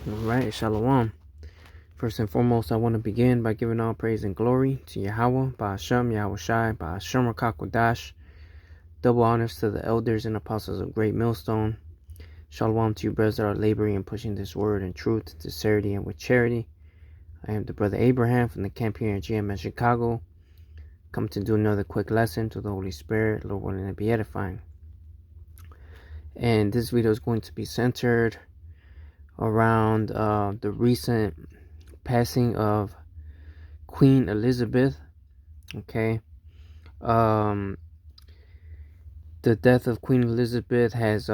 Alright, Shalom. First and foremost, I want to begin by giving all praise and glory to Yahweh, Ba'ashem, Yahweh Shai, Ba'ashem Rakakwadash. Double honors to the elders and apostles of Great Millstone. Shalom to you brothers that are laboring and pushing this word in truth, sincerity, and with charity. I am the brother Abraham from the camp here in GMS Chicago. Come to do another quick lesson to the Holy Spirit, Lord willing to be edifying. And this video is going to be centered around the recent passing of Queen Elizabeth. Okay. The death of Queen Elizabeth has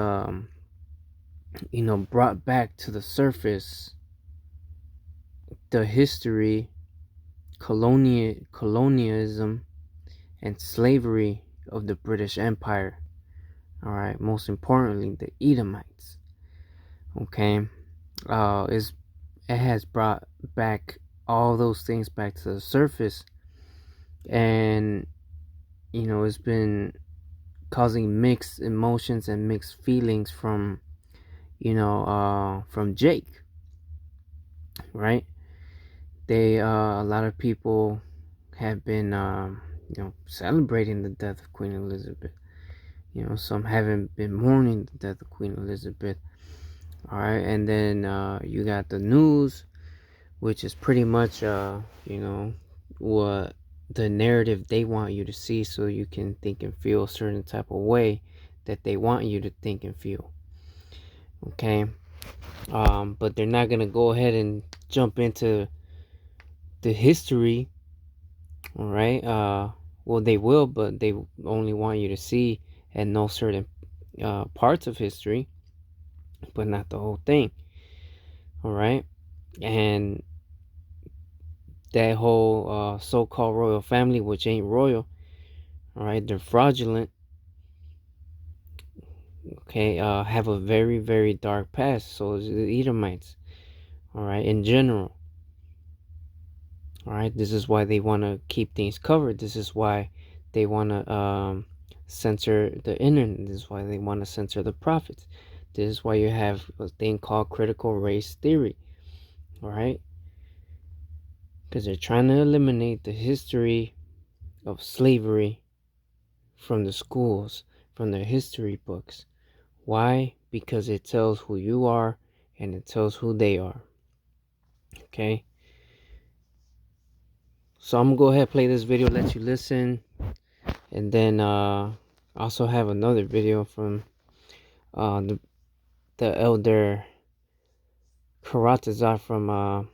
brought back to the surface the history, colonialism and slavery of the British Empire. All right, most importantly, the Edomites. Okay. It has brought back all those things back to the surface, and it's been causing mixed emotions and mixed feelings from Jake, right? A lot of people have been celebrating the death of Queen Elizabeth. Some haven't been mourning the death of Queen Elizabeth. All right, and then you got the news, which is pretty much what the narrative they want you to see, so you can think and feel a certain type of way that they want you to think and feel. Okay, but they're not gonna go ahead and jump into the history. All right, well, they will, but they only want you to see and know certain parts of history, but not the whole thing. All right, and that whole so-called royal family, which ain't royal, all right, they're fraudulent. Okay, have a very, very dark past. So is the Edomites. All right, in general. All right, this is why they want to keep things covered. This is why they want to censor the internet. This is why they want to censor the prophets. This is why you have a thing called critical race theory. All right, because they're trying to eliminate the history of slavery from the schools, from their history books. Why? Because it tells who you are and it tells who they are. Okay, so I'm gonna go ahead and play this video, let you listen, and then also have another video from the elder Karatazar from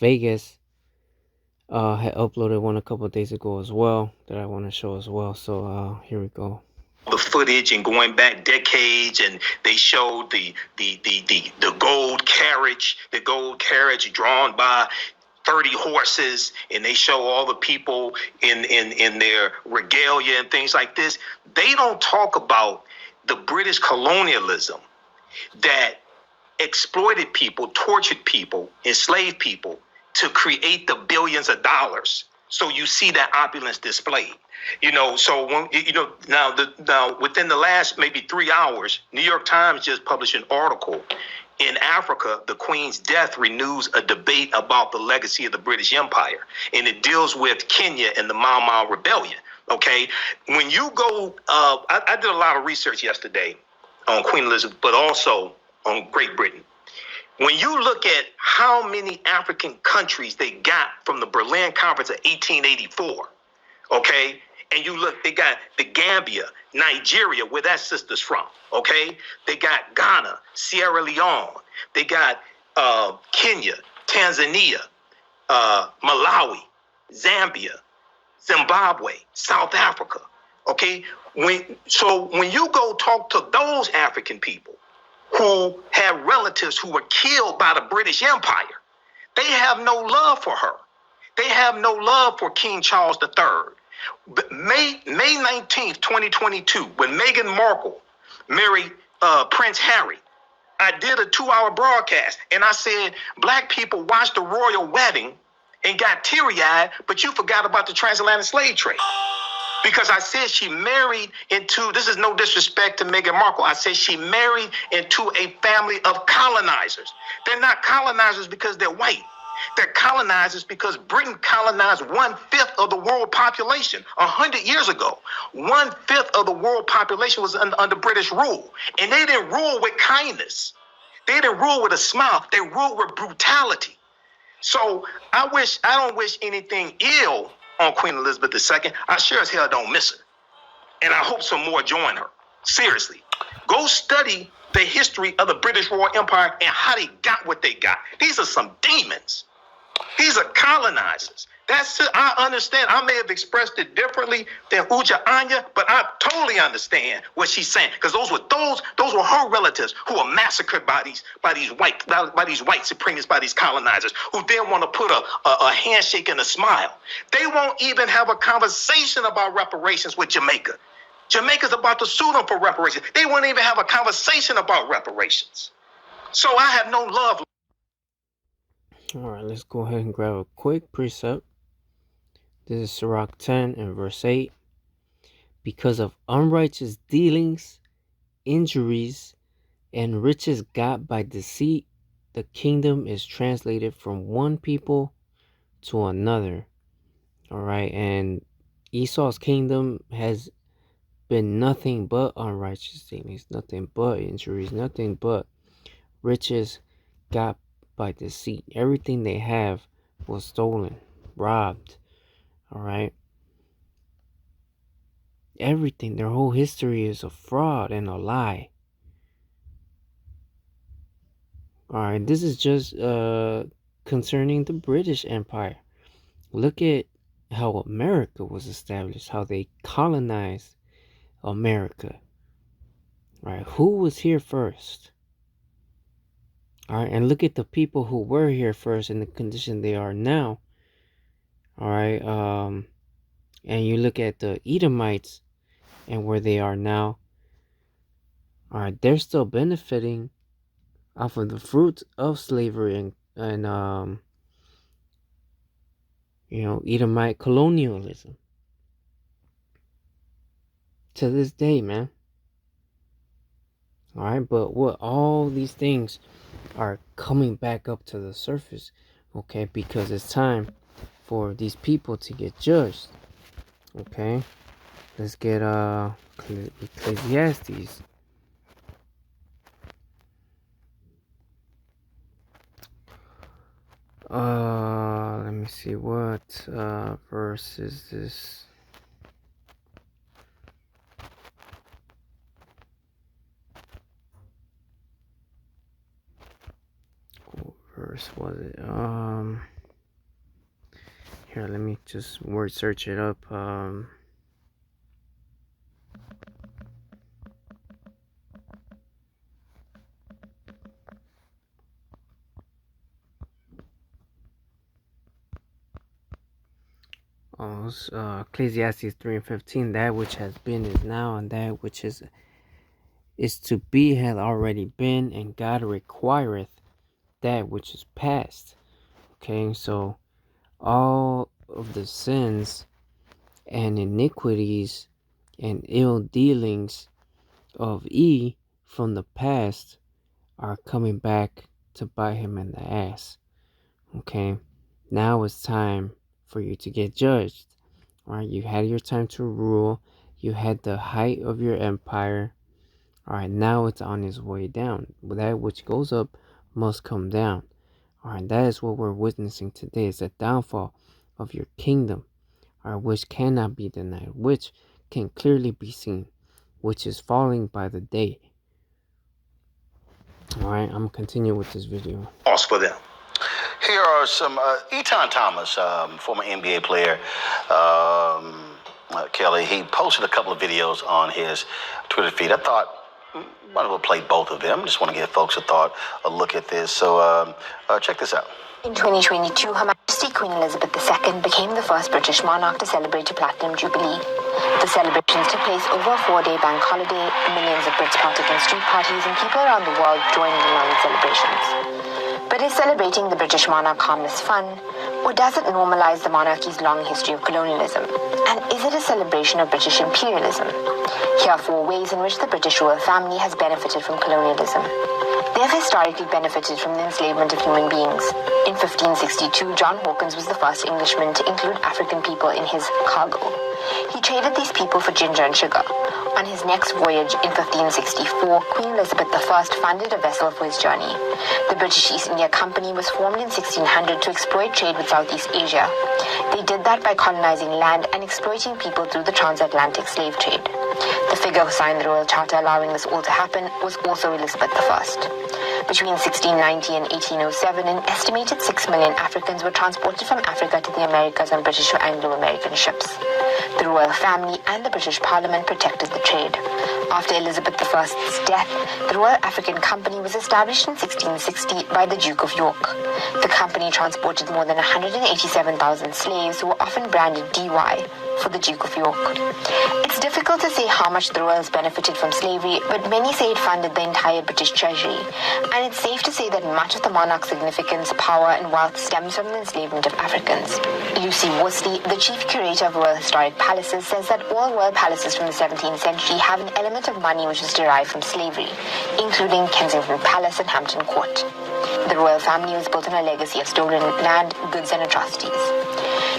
Vegas. Had uploaded one a couple of days ago as well that I want to show as well. So here we go. The footage and going back decades, and they showed the gold carriage, drawn by 30 horses, and they show all the people in their regalia and things like this. They don't talk about the British colonialism that exploited people, tortured people, enslaved people to create the billions of dollars. So you see that opulence displayed. So when now within the last maybe 3 hours, New York Times just published an article. In Africa, the Queen's death renews a debate about the legacy of the British Empire, and it deals with Kenya and the Mau Mau Rebellion. Okay, when you go, I did a lot of research yesterday on Queen Elizabeth, but also on Great Britain. When you look at how many African countries they got from the Berlin Conference of 1884, okay, and you look, they got the Gambia, Nigeria, where that sister's from, okay? They got Ghana, Sierra Leone. They got Kenya, Tanzania, Malawi, Zambia, Zimbabwe, South Africa, okay? When you go talk to those African people who have relatives who were killed by the British Empire, they have no love for her. They have no love for King Charles III. May 19th, 2022, when Meghan Markle married Prince Harry, I did a 2-hour broadcast, and I said, black people watched the royal wedding and got teary-eyed, but you forgot about the transatlantic slave trade. Because I said she married into, this is no disrespect to Meghan Markle, I said she married into a family of colonizers. They're not colonizers because they're white. They're colonizers because Britain colonized 1/5 of the world population 100 years ago. 1/5 of the world population was under British rule. And they didn't rule with kindness. They didn't rule with a smile. They ruled with brutality. So I don't wish anything ill on Queen Elizabeth II. I sure as hell don't miss her. And I hope some more join her. Seriously. Go study the history of the British Royal Empire and how they got what they got. These are some demons. These are colonizers. That's it. I understand. I may have expressed it differently than Uja Anya, but I totally understand what she's saying. Because those were her relatives who were massacred by these white supremacists, by these colonizers, who then want to put a handshake and a smile. They won't even have a conversation about reparations with Jamaica. Jamaica's about to sue them for reparations. They won't even have a conversation about reparations. So I have no love. All right, let's go ahead and grab a quick precept. This is Sirach 10 and verse 8. Because of unrighteous dealings, injuries, and riches got by deceit, the kingdom is translated from one people to another. All right, and Esau's kingdom has been nothing but unrighteous dealings, nothing but injuries, nothing but riches got by deceit. Everything they have was stolen, robbed. All right. Everything, their whole history is a fraud and a lie. All right. This is just concerning the British Empire. Look at how America was established, how they colonized America. All right. Who was here first? All right. And look at the people who were here first in the condition they are now. All right. And you look at the Edomites and where they are now. All right. They're still benefiting off of the fruits of slavery and Edomite colonialism to this day, man. All right, but what all these things are coming back up to the surface, okay? Because it's time for these people to get judged. Okay, let's get Ecclesiastes. Let me see, what verse is this? What verse was it? Here, let me just word search it up. Ecclesiastes 3:15. That which has been is now, and that which is to be hath already been, and God requireth that which is past. Okay, so all of the sins and iniquities and ill dealings of E from the past are coming back to bite him in the ass. Okay, now it's time for you to get judged. All right, you had your time to rule. You had the height of your empire. All right, now it's on its way down. That which goes up must come down. All right, that is what we're witnessing today. Is the downfall of your kingdom, all right, which cannot be denied, which can clearly be seen, which is falling by the day. All right, I'm gonna continue with this video. Loss for them. Here are some Eton Thomas, former NBA player. Kelly, he posted a couple of videos on his Twitter feed. I thought might as well play both of them. Just want to give folks a look at this. So check this out. In 2022, Her Majesty Queen Elizabeth II became the first British monarch to celebrate a Platinum Jubilee. The celebrations took place over a 4-day bank holiday. Millions of Brits partook in street parties and people around the world joined in on the celebrations. But is celebrating the British monarch harmless fun? Or does it normalize the monarchy's long history of colonialism? And is it a celebration of British imperialism? Here are 4 ways in which the British royal family has benefited from colonialism. They have historically benefited from the enslavement of human beings. In 1562, John Hawkins was the first Englishman to include African people in his cargo. He traded these people for ginger and sugar. On his next voyage in 1564, Queen Elizabeth I funded a vessel for his journey. The British East India Company was formed in 1600 to exploit trade with Southeast Asia. They did that by colonizing land and exploiting people through the transatlantic slave trade. The figure who signed the Royal Charter allowing this all to happen was also Elizabeth I. Between 1690 and 1807, an estimated 6 million Africans were transported from Africa to the Americas on British or Anglo-American ships. The royal family and the British Parliament protected the trade. After Elizabeth I's death, the Royal African Company was established in 1660 by the Duke of York. The company transported more than 187,000 slaves who were often branded DY for the Duke of York. It's difficult to say how much the royals benefited from slavery, but many say it funded the entire British treasury. And it's safe to say that much of the monarch's significance, power, and wealth stems from the enslavement of Africans. Lucy Worsley, the chief curator of Royal Historic Palaces, says that all royal palaces from the 17th century have an element of money which is derived from slavery, including Kensington Palace and Hampton Court. The royal family was built on a legacy of stolen land, goods, and atrocities.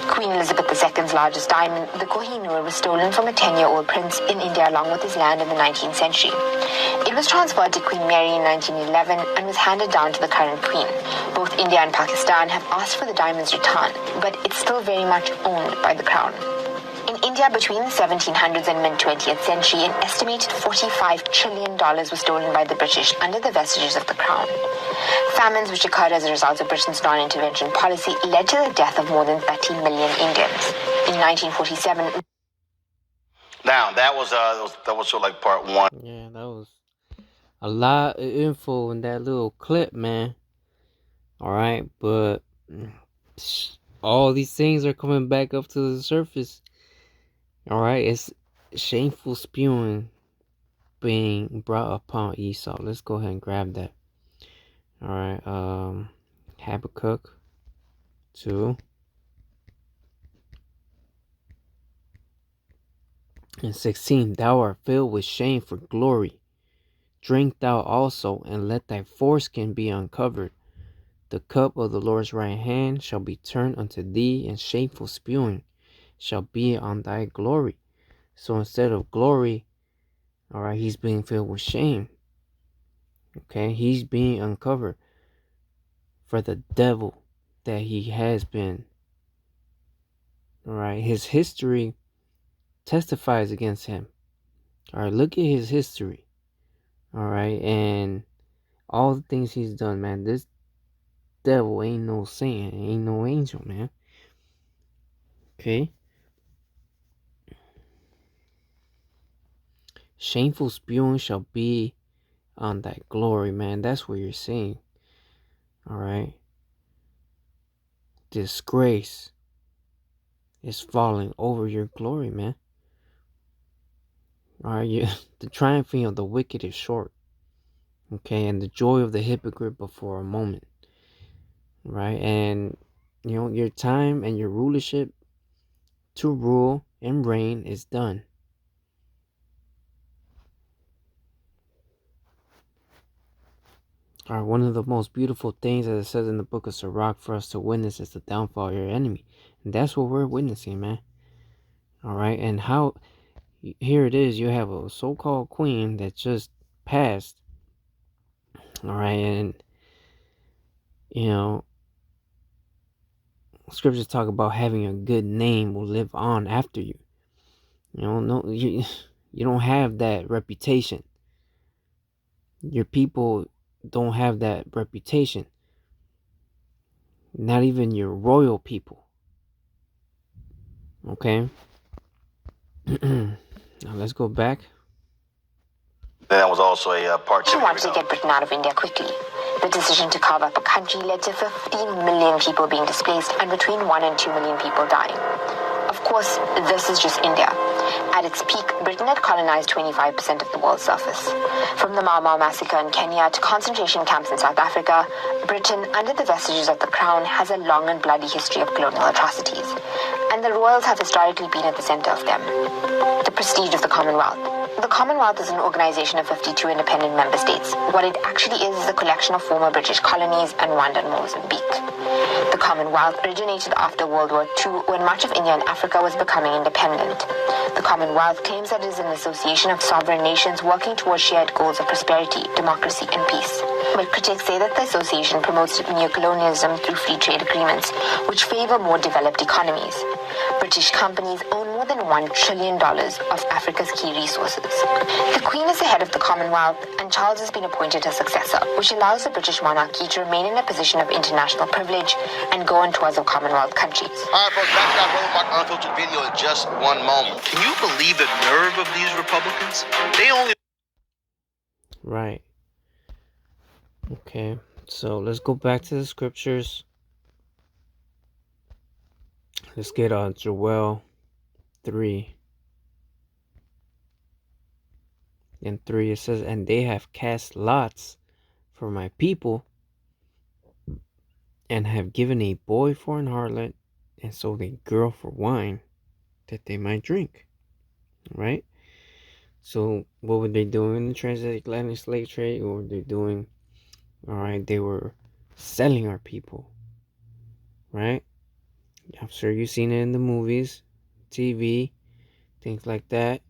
Queen Elizabeth II's largest diamond, the Kohinoor, was stolen from a 10-year-old prince in India along with his land in the 19th century. It was transferred to Queen Mary in 1911 and was handed down to the current queen. Both India and Pakistan have asked for the diamond's return, but it's still very much owned by the crown. In India, between the 1700s and mid-20th century, an estimated $45 trillion was stolen by the British under the vestiges of the crown. Famines which occurred as a result of Britain's non-intervention policy led to the death of more than 30 million Indians. In 1947... Now, that was sort of like part 1. Yeah, that was a lot of info in that little clip, man. Alright, but all these things are coming back up to the surface. Alright, it's shameful spewing being brought upon Esau. Let's go ahead and grab that. Alright, Habakkuk 2 and 16. Thou art filled with shame for glory. Drink thou also, and let thy foreskin be uncovered. The cup of the Lord's right hand shall be turned unto thee, and shameful spewing shall be on thy glory. So instead of glory, alright, he's being filled with shame. Okay, he's being uncovered for the devil that he has been. Alright, his history testifies against him. Alright, look at his history. Alright, and all the things he's done, man. This devil ain't no saint, ain't no angel, man. Okay. Shameful spewing shall be on thy glory, man. That's what you're saying. Alright. Disgrace is falling over your glory, man. Alright, the triumphing of the wicked is short. Okay, and the joy of the hypocrite but for a moment. Right, and your time and your rulership to rule and reign is done. Alright, one of the most beautiful things, as it says in the book of Sirach, for us to witness is the downfall of your enemy. And that's what we're witnessing, man. Alright, and how, here it is, you have a so-called queen that just passed. Alright, and, scriptures talk about having a good name will live on after you. You don't have that reputation. Your people don't have that reputation. Not even your royal people. Okay. Now let's go back. That was also a part 2. He wanted to get Britain out of India quickly. The decision to carve up a country led to 15 million people being displaced and between 1 and 2 million people dying. Of course, this is just India. At its peak, Britain had colonized 25% of the world's surface. From the Mau Mau massacre in Kenya to concentration camps in South Africa, Britain, under the vestiges of the Crown, has a long and bloody history of colonial atrocities. And the royals have historically been at the center of them. The prestige of the Commonwealth. The Commonwealth is an organization of 52 independent member states. What it actually is a collection of former British colonies and Rwanda and Mozambique. The Commonwealth originated after World War II when much of India and Africa was becoming independent. The Commonwealth claims that it is an association of sovereign nations working towards shared goals of prosperity, democracy, and peace. But critics say that the association promotes neocolonialism through free trade agreements, which favor more developed economies. British companies own more than $1 trillion of Africa's key resources. The Queen is the head of the Commonwealth, and Charles has been appointed her successor, which allows the British monarchy to remain in a position of international privilege and go on tours of Commonwealth countries. All right, folks, back to that roadblock unfiltered video in just one moment. Can you believe the nerve of these Republicans? They only... Right. Okay, so let's go back to the scriptures. Let's get on Joel 3 and 3. It says, and they have cast lots for my people, and have given a boy for an harlot, and sold a girl for wine, that they might drink. Right? So what were they doing in the transatlantic slave trade? What were they doing? All right, they were selling our people. Right? I'm sure you've seen it in the movies, TV, things like that.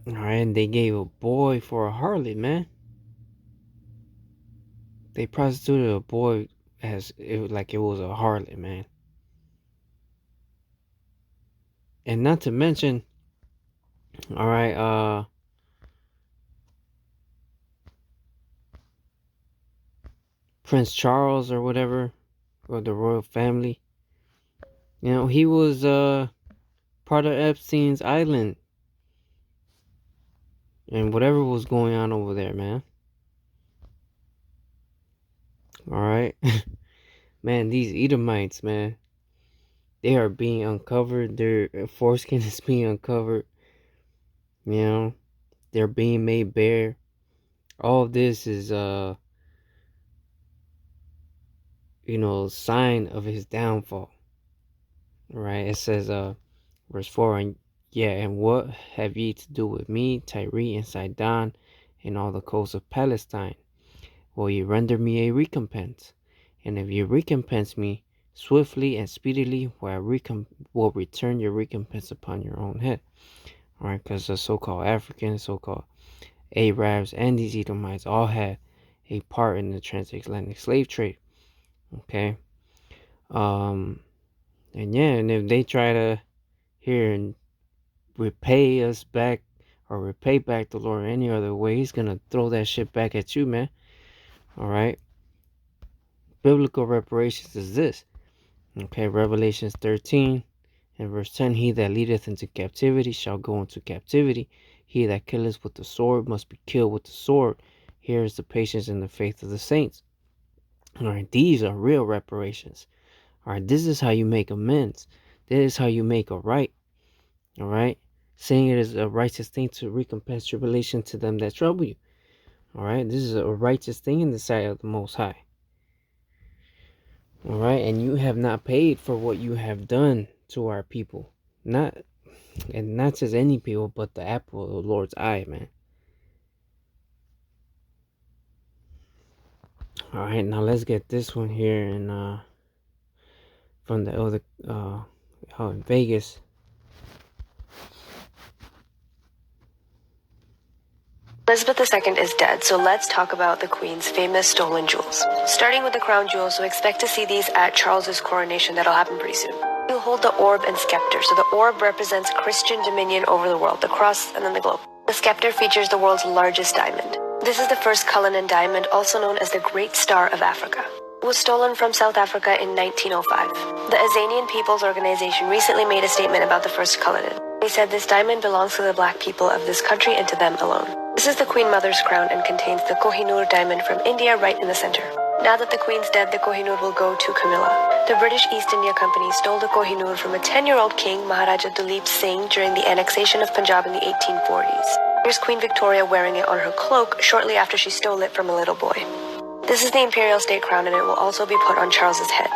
All right, and they gave a boy for a harlot, man. They prostituted a boy like it was a harlot, man. And not to mention, all right, Prince Charles or whatever, or the royal family. You know, he was part of Epstein's island. And whatever was going on over there, man. Alright. Man, these Edomites, man. They are being uncovered. Their foreskin is being uncovered. You know. They're being made bare. All of this is sign of his downfall. Right? It says verse 4, and what have ye to do with me, Tyre and Sidon, and all the coasts of Palestine? Will ye render me a recompense? And if ye recompense me swiftly and speedily, will return your recompense upon your own head. Alright, because the so-called Africans, so-called Arabs, and these Edomites all had a part in the transatlantic slave trade. Okay. And if they try to here and repay us back or repay back the Lord any other way, he's gonna throw that shit back at you, man. Alright. Biblical reparations is this. Okay, Revelations 13 and verse 10. He that leadeth into captivity shall go into captivity. He that killeth with the sword must be killed with the sword. Here is the patience and the faith of the saints. Alright, these are real reparations. Alright, this is how you make amends. This is how you make a right. Alright, saying it is a righteous thing to recompense tribulation to them that trouble you. Alright, this is a righteous thing in the sight of the Most High. Alright, and you have not paid for what you have done to our people. Not just any people, but the apple of the Lord's eye, man. Alright, now let's get this one here and from the other in Vegas. Elizabeth II is dead, so let's talk about the Queen's famous stolen jewels. Starting with the crown jewels, so expect to see these at Charles's coronation. That'll happen pretty soon. He'll hold the orb and scepter. So the orb represents Christian dominion over the world, the cross and then the globe. The scepter features the world's largest diamond. This is the first Cullinan diamond, also known as the Great Star of Africa. It was stolen from South Africa in 1905. The Azanian People's Organization recently made a statement about the first Cullinan. They said this diamond belongs to the black people of this country and to them alone. This is the Queen Mother's crown and contains the Kohinoor diamond from India right in the center. Now that the queen's dead, the Kohinoor will go to Camilla. The British East India Company stole the Kohinoor from a 10-year-old king, Maharaja Dalip Singh, during the annexation of Punjab in the 1840s. Here's Queen Victoria wearing it on her cloak shortly after she stole it from a little boy. This is the imperial state crown, and it will also be put on Charles's head.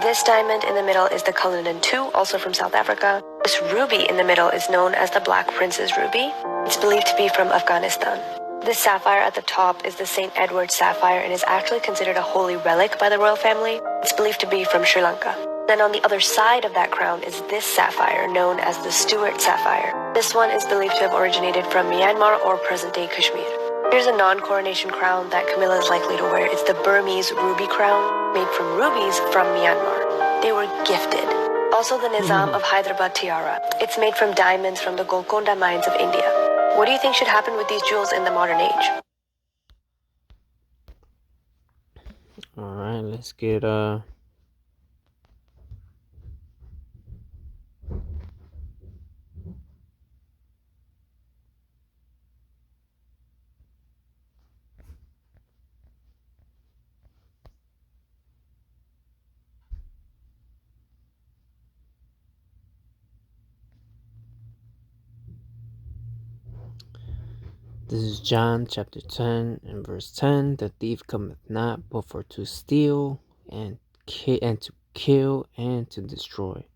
This diamond in the middle is the Cullinan II, also from South Africa. This ruby in the middle is known as the Black Prince's Ruby. It's believed to be from Afghanistan. This sapphire at the top is the St. Edward sapphire and is actually considered a holy relic by the royal family. It's believed to be from Sri Lanka. Then on the other side of that crown is this sapphire, known as the Stuart sapphire. This one is believed to have originated from Myanmar or present-day Kashmir. Here's a non-coronation crown that Camilla is likely to wear. It's the Burmese ruby crown, made from rubies from Myanmar. They were gifted. Also the Nizam of Hyderabad tiara. It's made from diamonds from the Golconda mines of India. What do you think should happen with these jewels in the modern age? Alright, let's get this is John chapter 10 and verse 10. The thief cometh not but for to steal and to kill and to destroy.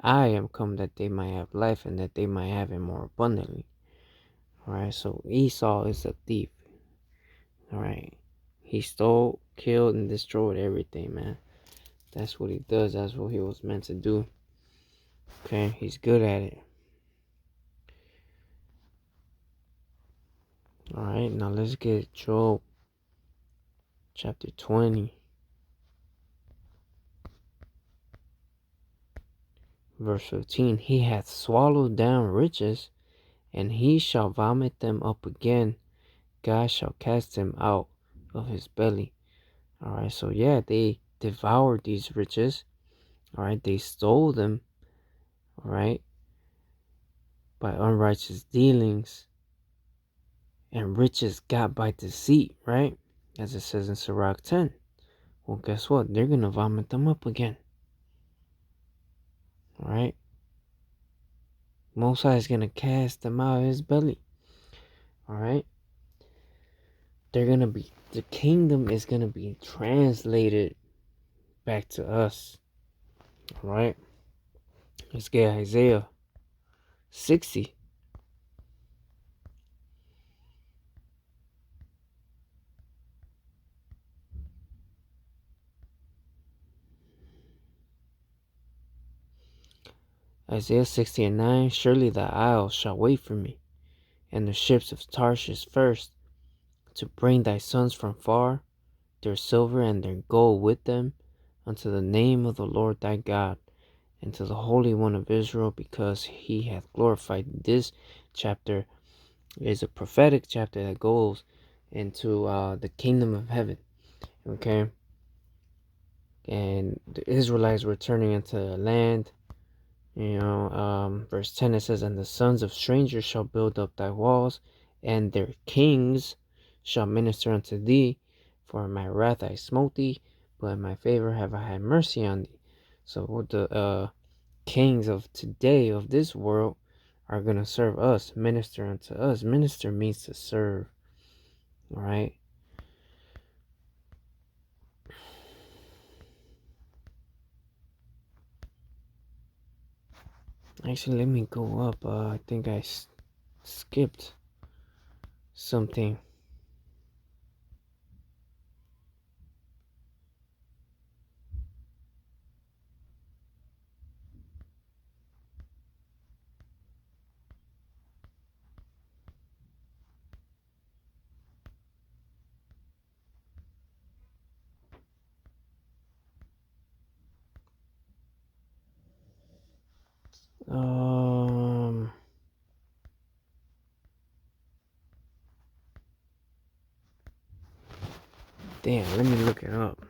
I am come that they might have life and that they might have it more abundantly. Alright, so Esau is a thief. Alright, he stole, killed, and destroyed everything, man. That's what he does. That's what he was meant to do. Okay, he's good at it. Alright, now let's get Job chapter 20. Verse 15. He hath swallowed down riches, and he shall vomit them up again. God shall cast them out of his belly. Alright, so yeah, they devoured these riches. Alright, they stole them. Alright, by unrighteous dealings. And riches got by deceit, right? As it says in Sirach 10. Well, guess what? They're going to vomit them up again. Alright? Most High is going to cast them out of his belly. Alright? They're going to be, the kingdom is going to be translated back to us. Alright? Let's get Isaiah 60. Isaiah 60 and 9. Surely the isles shall wait for me, and the ships of Tarshish first, to bring thy sons from far, their silver and their gold with them, unto the name of the Lord thy God, and to the Holy One of Israel, because he hath glorified. This chapter is a prophetic chapter that goes into the kingdom of heaven. Okay? And the Israelites returning into the land. Verse 10, it says, and the sons of strangers shall build up thy walls, and their kings shall minister unto thee. For in my wrath I smote thee, but in my favor have I had mercy on thee. So the kings of today, of this world, are going to serve us, minister unto us. Minister means to serve. All right? Actually, let me go up. I think I skipped something. Damn, let me look it up.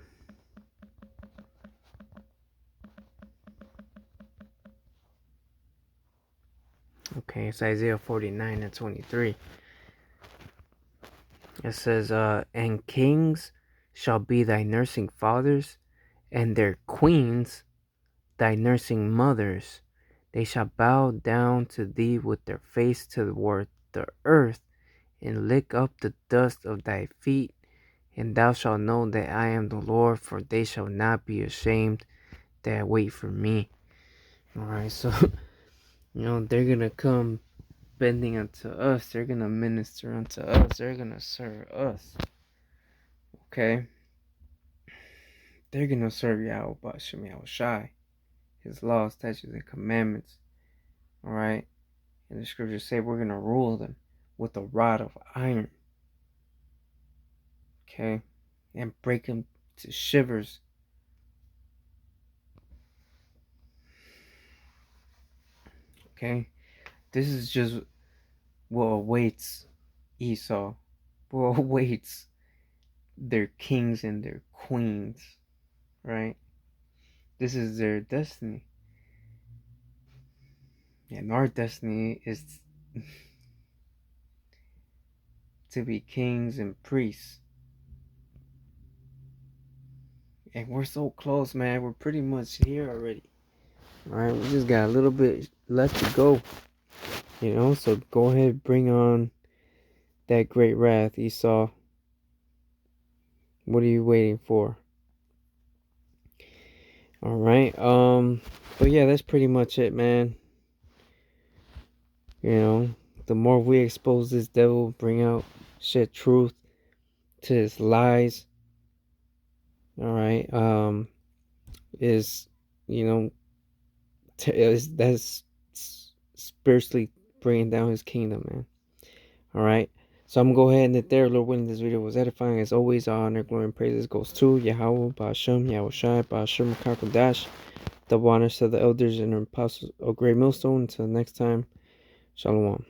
Okay, it's Isaiah 49 and 23. It says, and kings shall be thy nursing fathers, and their queens thy nursing mothers. They shall bow down to thee with their face toward the earth, and lick up the dust of thy feet. And thou shalt know that I am the Lord, for they shall not be ashamed that wait for me. Alright, so, they're going to come bending unto us. They're going to minister unto us. They're going to serve us. Okay? They're going to serve Yahweh Bashem Yahushai, his laws, statutes, and commandments. Alright? And the scriptures say we're going to rule them with a rod of iron. Okay? And break them to shivers. Okay? This is just what awaits Esau. What awaits their kings and their queens. Right? This is their destiny. And our destiny is to be kings and priests. And we're so close, man. We're pretty much here already. Alright, we just got a little bit left to go. So go ahead, bring on that great wrath, Esau. What are you waiting for? Alright, but yeah, that's pretty much it, man. The more we expose this devil, bring out, shed truth to his lies. Alright, that's spiritually bringing down his kingdom, man. Alright, so I'm gonna go ahead and end there. Lord willing, this video was edifying. As always, all honor, glory, and praises goes to Yahweh, Ba'ashem, Yahushai, Ba'ashem, Kakodash. Double honors to the elders and apostles of Great Millstone. Until next time, Shalom.